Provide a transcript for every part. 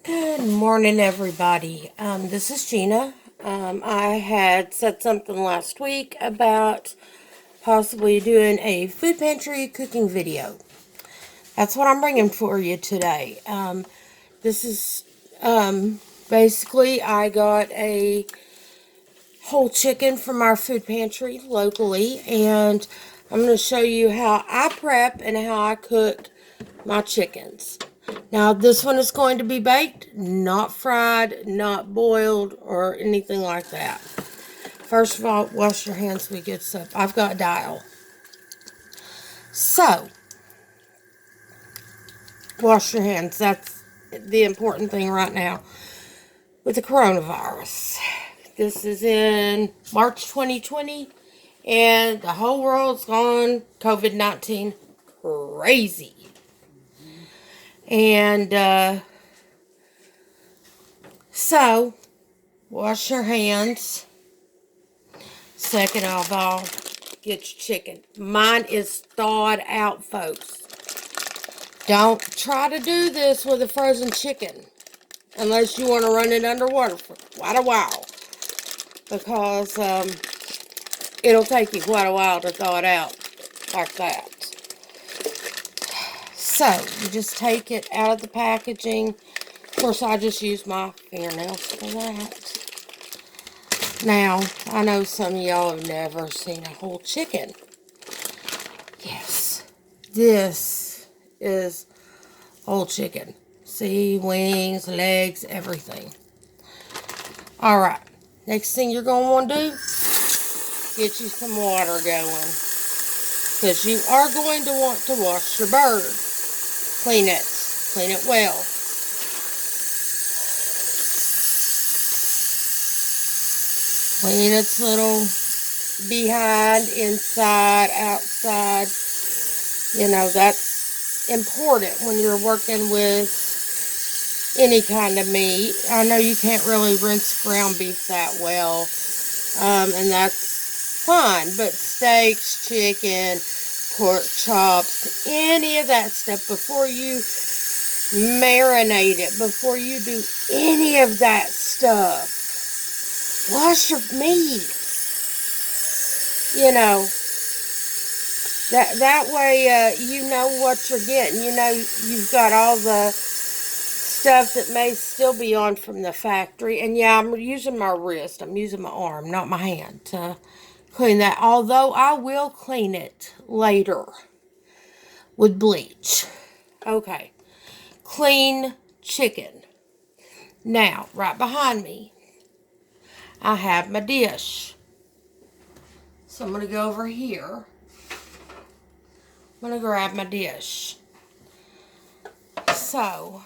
Good morning, everybody. This is Gina. I had said something last week about possibly doing a food pantry cooking video. That's what I'm bringing for you today. This is basically I got a whole chicken from our food pantry locally, and I'm going to show you how I prep and how I cook my chickens. Now, this one is going to be baked, not fried, not boiled, or anything like that. First of all, wash your hands with good soap. I've got dial. So, wash your hands. That's the important thing right now with the coronavirus. This is in March 2020, and the whole world's gone COVID-19 crazy. And, so, wash your hands. Second of all, get your chicken. Mine is thawed out, folks. Don't try to do this with a frozen chicken unless you want to run it underwater for quite a while, because it'll take you quite a while to thaw it out like that. So, you just take it out of the packaging. Of course, I just use my fingernails for that. Now, I know some of y'all have never seen a whole chicken. Yes, this is whole chicken. See, wings, legs, everything. Alright, next thing you're going to want to do, get you some water going. Because you are going to want to wash your bird. Clean it. Clean it well. Clean its little behind, inside, outside. You know, that's important when you're working with any kind of meat. I know you can't really rinse ground beef that well, and that's fine. But steaks, chicken, pork chops, any of that stuff, before you marinate it, before you do any of that stuff, wash your meat. You know, that way you know what you're getting. You know, you've got all the stuff that may still be on from the factory. And yeah, I'm using my wrist. I'm using my arm, not my hand, to clean that. Although I will clean it later with bleach. Okay. Clean chicken. Now, right behind me, I have my dish. So I'm going to go over here. I'm going to grab my dish. So,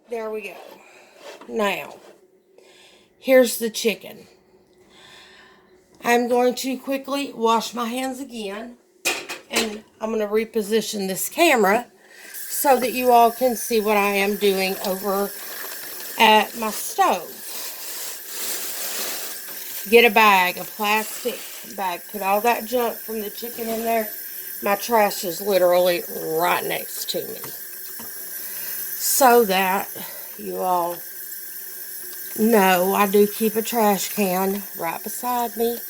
there we go. Now, here's the chicken. I'm going to quickly wash my hands again. And I'm going to reposition this camera so that you all can see what I am doing over at my stove. Get a bag, a plastic bag. Put all that junk from the chicken in there. My trash is literally right next to me. So that you all know I do keep a trash can right beside me.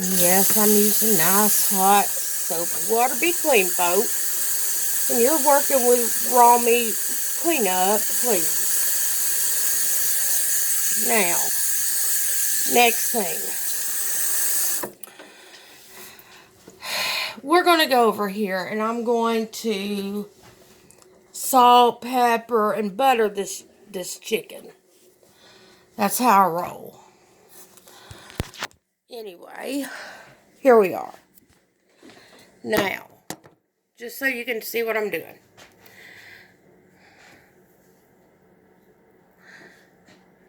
Yes, I'm using nice hot soap and water. Be clean, folks. When you're working with raw meat, clean up, please. Now, next thing. We're going to go over here, and I'm going to salt, pepper, and butter this chicken. That's how I roll. Anyway, here we are. Now, just so you can see what I'm doing.